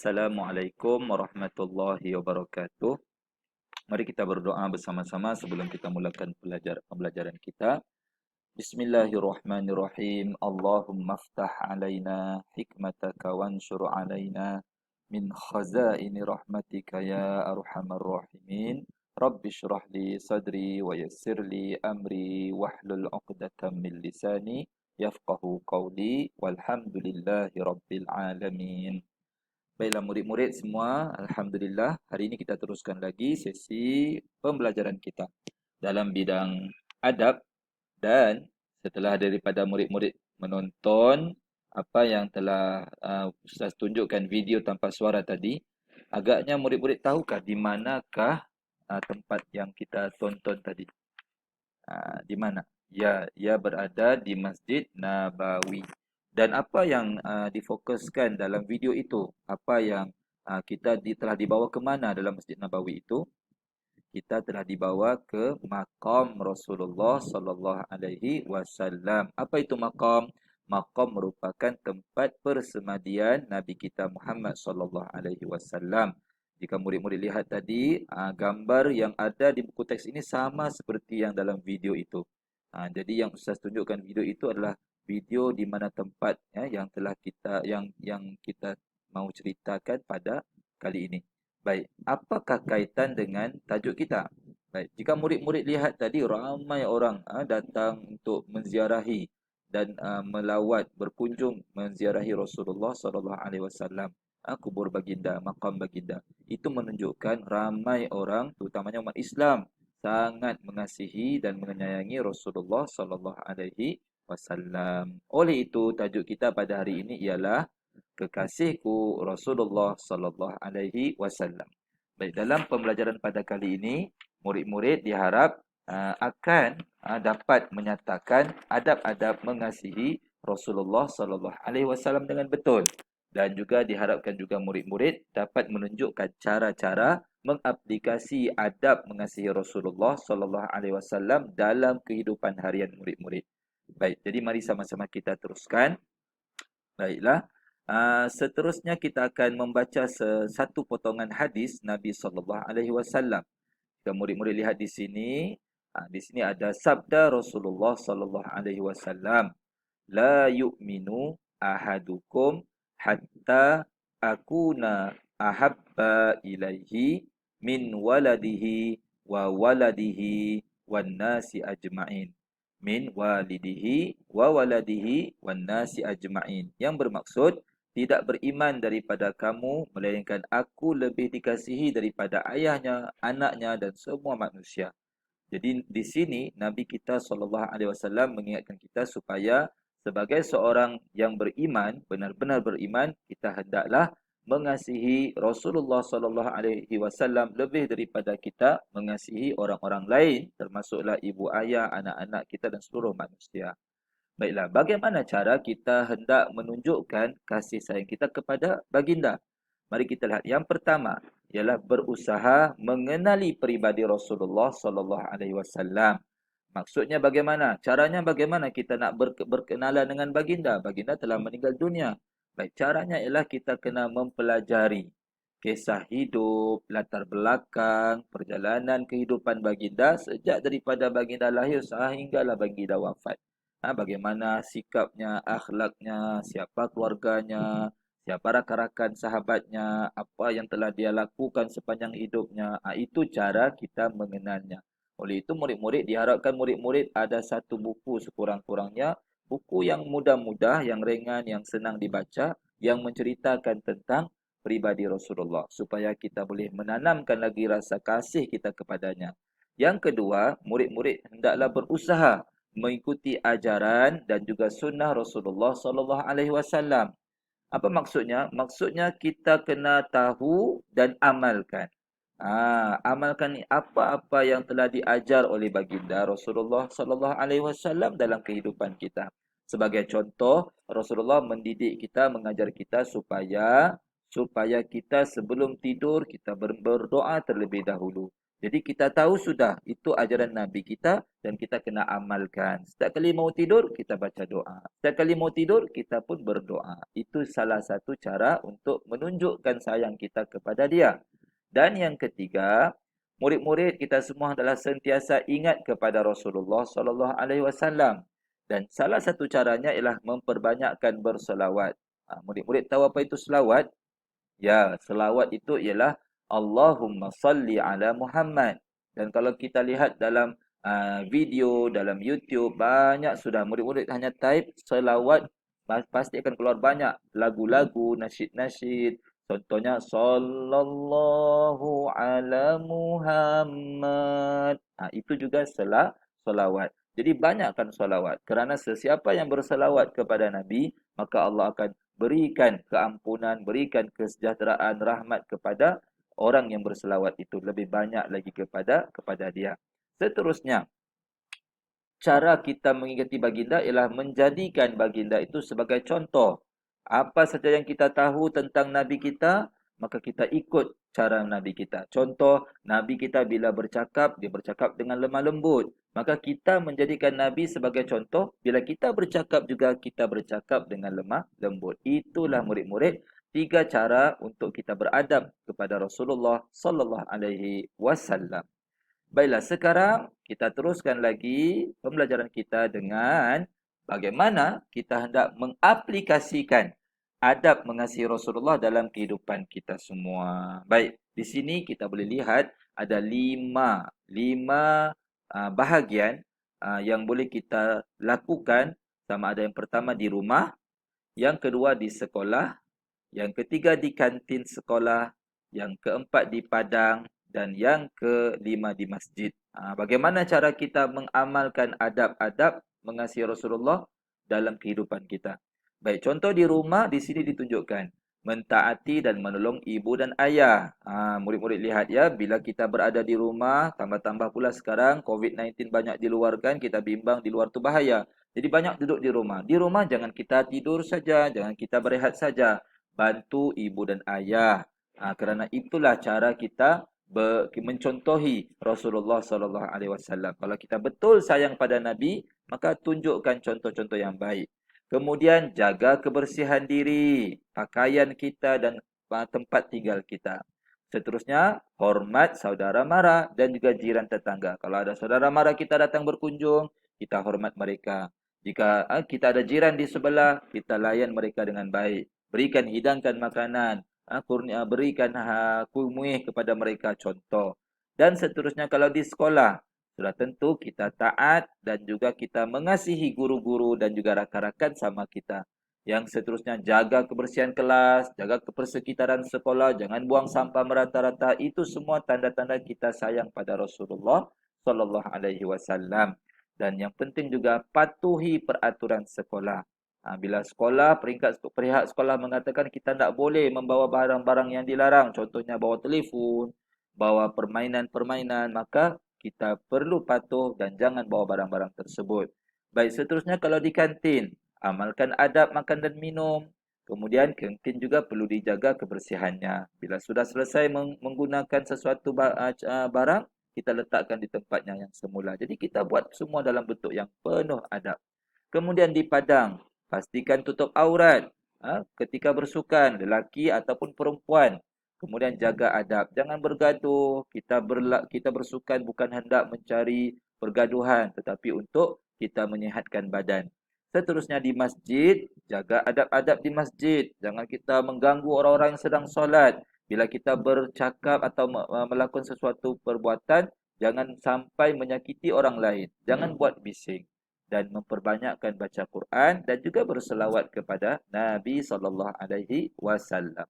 Assalamualaikum warahmatullahi wabarakatuh. Mari kita berdoa bersama-sama sebelum kita mulakan pembelajaran kita. Bismillahirrahmanirrahim. Allahumma aftah alaina hikmataka wanshur alaina min khazaini rahmatika ya arhamar rahimin. Rabbi shrah li sadri wa yassir li amri wahlul 'uqdatam min lisani yafqahu qawli walhamdulillahi rabbil alamin. Baiklah murid-murid semua, Alhamdulillah hari ini kita teruskan lagi sesi pembelajaran kita dalam bidang adab. Dan setelah daripada murid-murid menonton apa yang telah Ustaz tunjukkan video tanpa suara tadi, agaknya murid-murid tahukah di manakah tempat yang kita tonton tadi? Di mana? Ya, ia berada di Masjid Nabawi. Dan apa yang difokuskan dalam video itu? Apa yang telah dibawa ke mana dalam Masjid Nabawi itu? Kita telah dibawa ke maqam Rasulullah sallallahu alaihi wasallam. Apa itu maqam? Maqam merupakan tempat persemadian Nabi kita Muhammad sallallahu alaihi wasallam. Jika murid-murid lihat tadi, gambar yang ada di buku teks ini sama seperti yang dalam video itu. Jadi yang Ustaz tunjukkan video itu adalah video di mana tempat yang telah kita mau ceritakan pada kali ini. Baik, apakah kaitan dengan tajuk kita? Baik, jika murid-murid lihat tadi ramai orang datang untuk menziarahi dan melawat, berkunjung menziarahi Rasulullah sallallahu alaihi wasallam, kubur baginda, makam baginda. Itu menunjukkan ramai orang, terutamanya umat Islam, sangat mengasihi dan menyayangi Rasulullah sallallahu alaihi wasallam. Oleh itu, tajuk kita pada hari ini ialah kekasihku Rasulullah sallallahu alaihi wasallam. Baik, dalam pembelajaran pada kali ini, murid-murid diharap akan dapat menyatakan adab-adab mengasihi Rasulullah sallallahu alaihi wasallam dengan betul. Dan juga diharapkan juga murid-murid dapat menunjukkan cara-cara mengaplikasi adab mengasihi Rasulullah sallallahu alaihi wasallam dalam kehidupan harian murid-murid. Baik, jadi mari sama-sama kita teruskan. Baiklah. Seterusnya kita akan membaca satu potongan hadis Nabi sallallahu alaihi wasallam. Jika murid-murid lihat di sini ada sabda Rasulullah sallallahu alaihi wasallam, la yu'minu ahadukum hatta akuna ahabba ilaihi min waladihi wa waladihi wan nasi ajma'in. Min walidihi wa waladihi wan nasi ajma'in. Yang bermaksud, tidak beriman daripada kamu melainkan aku lebih dikasihi daripada ayahnya, anaknya dan semua manusia. Jadi di sini Nabi kita sallallahu alaihi wasallam mengingatkan kita supaya sebagai seorang yang beriman, benar-benar beriman, kita hendaklah mengasihi Rasulullah sallallahu alaihi wasallam lebih daripada kita mengasihi orang-orang lain, termasuklah ibu ayah, anak-anak kita dan seluruh manusia. Baiklah, bagaimana cara kita hendak menunjukkan kasih sayang kita kepada baginda? Mari kita lihat. Yang pertama ialah berusaha mengenali peribadi Rasulullah sallallahu alaihi wasallam. Maksudnya bagaimana? Caranya bagaimana kita nak berkenalan dengan baginda? Baginda telah meninggal dunia. Baik, caranya ialah kita kena mempelajari kisah hidup, latar belakang, perjalanan kehidupan baginda sejak daripada baginda lahir sehinggalah baginda wafat. Bagaimana sikapnya, akhlaknya, siapa keluarganya, siapa rakan-rakan sahabatnya, apa yang telah dia lakukan sepanjang hidupnya. Itu cara kita mengenalnya. Oleh itu murid-murid diharapkan murid-murid ada satu buku sekurang-kurangnya, buku yang mudah-mudah, yang ringan, yang senang dibaca, yang menceritakan tentang pribadi Rasulullah supaya kita boleh menanamkan lagi rasa kasih kita kepadanya. Yang kedua, murid-murid hendaklah berusaha mengikuti ajaran dan juga sunnah Rasulullah sallallahu alaihi wasallam. Apa maksudnya? Maksudnya kita kena tahu dan amalkan. Amalkan apa-apa yang telah diajar oleh baginda Rasulullah sallallahu alaihi wasallam dalam kehidupan kita. Sebagai contoh, Rasulullah mendidik kita, mengajar kita supaya kita sebelum tidur kita berdoa terlebih dahulu. Jadi kita tahu sudah itu ajaran Nabi kita dan kita kena amalkan. Setiap kali mau tidur kita baca doa. Setiap kali mau tidur kita pun berdoa. Itu salah satu cara untuk menunjukkan sayang kita kepada dia. Dan yang ketiga, murid-murid kita semua adalah sentiasa ingat kepada Rasulullah sallallahu alaihi wasallam. Dan salah satu caranya ialah memperbanyakkan berselawat. Murid-murid tahu apa itu selawat? Ya, selawat itu ialah Allahumma salli ala Muhammad. Dan kalau kita lihat dalam video, dalam YouTube, banyak sudah murid-murid hanya type selawat, pasti akan keluar banyak lagu-lagu, nasyid-nasyid. Contohnya, Sallallahu ala Muhammad. Itu juga selawat. Jadi banyakkan selawat. Kerana sesiapa yang berselawat kepada Nabi, maka Allah akan berikan keampunan, berikan kesejahteraan, rahmat kepada orang yang berselawat itu. Lebih banyak lagi kepada dia. Seterusnya, cara kita mengingati baginda ialah menjadikan baginda itu sebagai contoh. Apa saja yang kita tahu tentang Nabi kita, maka kita ikut cara Nabi kita. Contoh, Nabi kita bila bercakap, dia bercakap dengan lemah lembut. Maka kita menjadikan Nabi sebagai contoh. Bila kita bercakap juga, kita bercakap dengan lemah lembut. Itulah murid-murid 3 cara untuk kita beradab kepada Rasulullah sallallahu alaihi wasallam. Baiklah, sekarang kita teruskan lagi pembelajaran kita dengan bagaimana kita hendak mengaplikasikan adab mengasihi Rasulullah dalam kehidupan kita semua. Baik, di sini kita boleh lihat ada lima bahagian yang boleh kita lakukan. Sama ada yang pertama di rumah, yang kedua di sekolah, yang ketiga di kantin sekolah, yang keempat di padang, dan yang kelima di masjid. Bagaimana cara kita mengamalkan adab-adab mengasihi Rasulullah dalam kehidupan kita? Baik, contoh di rumah di sini ditunjukkan mentaati dan menolong ibu dan ayah. Murid-murid lihat ya, bila kita berada di rumah, tambah-tambah pula sekarang COVID-19 banyak di luar kan, kita bimbang di luar tu bahaya. Jadi banyak duduk di rumah. Di rumah jangan kita tidur saja, jangan kita berehat saja. Bantu ibu dan ayah. Kerana itulah cara kita mencontohi Rasulullah sallallahu alaihi wasallam. Kalau kita betul sayang pada Nabi, maka tunjukkan contoh-contoh yang baik. Kemudian jaga kebersihan diri, pakaian kita dan tempat tinggal kita. Seterusnya, hormat saudara mara dan juga jiran tetangga. Kalau ada saudara mara kita datang berkunjung, kita hormat mereka. Jika kita ada jiran di sebelah, kita layan mereka dengan baik. Berikan, hidangkan makanan. Berikan kumuih kepada mereka, contoh. Dan seterusnya kalau di sekolah, sudah tentu kita taat dan juga kita mengasihi guru-guru dan juga rakan-rakan sama kita. Yang seterusnya jaga kebersihan kelas, jaga kepersekitaran sekolah, jangan buang sampah merata-rata. Itu semua tanda-tanda kita sayang pada Rasulullah sallallahu alaihi wasallam. Dan yang penting juga patuhi peraturan sekolah. Bila sekolah, pihak sekolah mengatakan kita tidak boleh membawa barang-barang yang dilarang. Contohnya bawa telefon, bawa permainan-permainan. Maka kita perlu patuh dan jangan bawa barang-barang tersebut. Baik, seterusnya kalau di kantin, amalkan adab makan dan minum. Kemudian kantin juga perlu dijaga kebersihannya. Bila sudah selesai menggunakan sesuatu barang, kita letakkan di tempatnya yang semula. Jadi kita buat semua dalam bentuk yang penuh adab. Kemudian di padang, pastikan tutup aurat ketika bersukan, lelaki ataupun perempuan. Kemudian jaga adab. Jangan bergaduh. Kita bersukan bukan hendak mencari pergaduhan, tetapi untuk kita menyihatkan badan. Seterusnya di masjid, jaga adab-adab di masjid. Jangan kita mengganggu orang-orang yang sedang solat. Bila kita bercakap atau melakukan sesuatu perbuatan, jangan sampai menyakiti orang lain. Jangan buat bising. Dan memperbanyakkan baca Quran dan juga berselawat kepada Nabi sallallahu alaihi wasallam.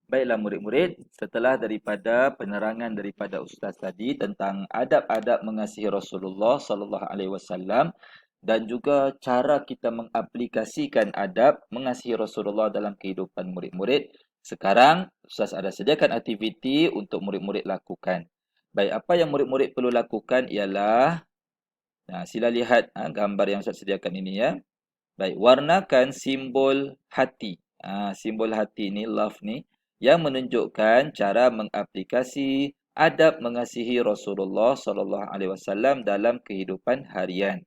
Baiklah murid-murid, setelah daripada penerangan daripada ustaz tadi tentang adab-adab mengasihi Rasulullah sallallahu alaihi wasallam dan juga cara kita mengaplikasikan adab mengasihi Rasulullah dalam kehidupan murid-murid, sekarang ustaz ada sediakan aktiviti untuk murid-murid lakukan. Baik, apa yang murid-murid perlu lakukan ialah sila lihat gambar yang saya sediakan ini ya. Baik, warnakan simbol hati. Simbol hati ni, love ni, yang menunjukkan cara mengaplikasi adab mengasihi Rasulullah sallallahu alaihi wasallam dalam kehidupan harian.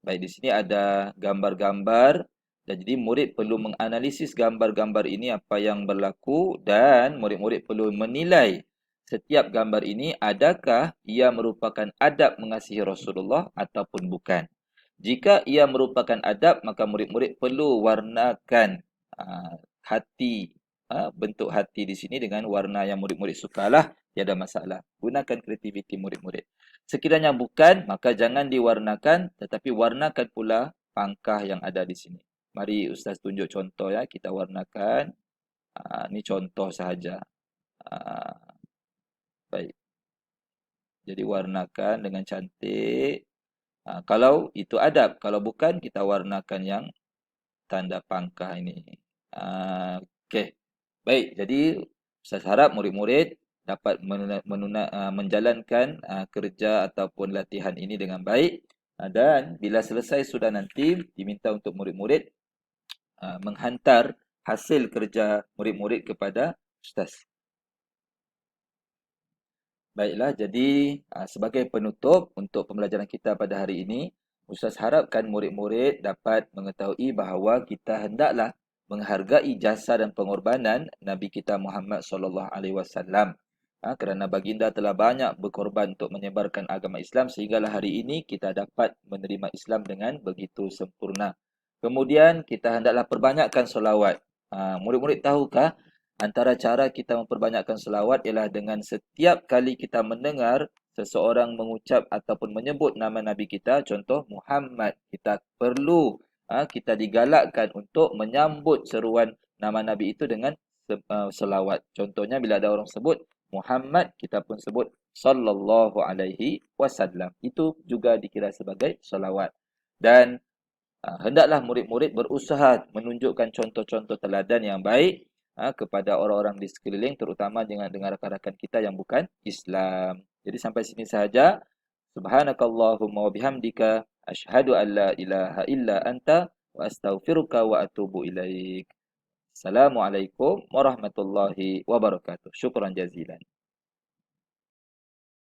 Baik, di sini ada gambar-gambar dan jadi murid perlu menganalisis gambar-gambar ini apa yang berlaku dan murid-murid perlu menilai setiap gambar ini adakah ia merupakan adab mengasihi Rasulullah ataupun bukan. Jika ia merupakan adab, maka murid-murid perlu warnakan hati, bentuk hati di sini dengan warna yang murid-murid sukalah, tiada masalah. Gunakan kreativiti murid-murid. Sekiranya bukan, maka jangan diwarnakan, tetapi warnakan pula pangkah yang ada di sini. Mari Ustaz tunjuk contoh ya, kita warnakan. Ini contoh sahaja. Baik. Jadi warnakan dengan cantik. Kalau itu adab, kalau bukan kita warnakan yang tanda pangkah ini. Okey. Baik, jadi saya harap murid-murid dapat menjalankan kerja ataupun latihan ini dengan baik. Dan bila selesai sudah nanti diminta untuk murid-murid menghantar hasil kerja murid-murid kepada ustaz. Baiklah, jadi sebagai penutup untuk pembelajaran kita pada hari ini, Ustaz harapkan murid-murid dapat mengetahui bahawa kita hendaklah menghargai jasa dan pengorbanan Nabi kita Muhammad sallallahu alaihi wasallam. Kerana baginda telah banyak berkorban untuk menyebarkan agama Islam sehinggalah hari ini kita dapat menerima Islam dengan begitu sempurna. Kemudian kita hendaklah perbanyakkan solawat. Murid-murid tahukah antara cara kita memperbanyakkan selawat ialah dengan setiap kali kita mendengar seseorang mengucap ataupun menyebut nama Nabi kita, contoh Muhammad, kita perlu kita digalakkan untuk menyambut seruan nama Nabi itu dengan selawat. Contohnya bila ada orang sebut Muhammad, kita pun sebut sallallahu alaihi wasallam. Itu juga dikira sebagai selawat. Dan hendaklah murid-murid berusaha menunjukkan contoh-contoh teladan yang baik kepada orang-orang di sekeliling, terutama dengan rakan-rakan kita yang bukan Islam. Jadi sampai sini sahaja. Subhanakallahumma wa bihamdika asyhadu an la ilaha illa anta wa astaghfiruka wa atubu ilaik. Assalamualaikum warahmatullahi wabarakatuh. Syukran jazilan.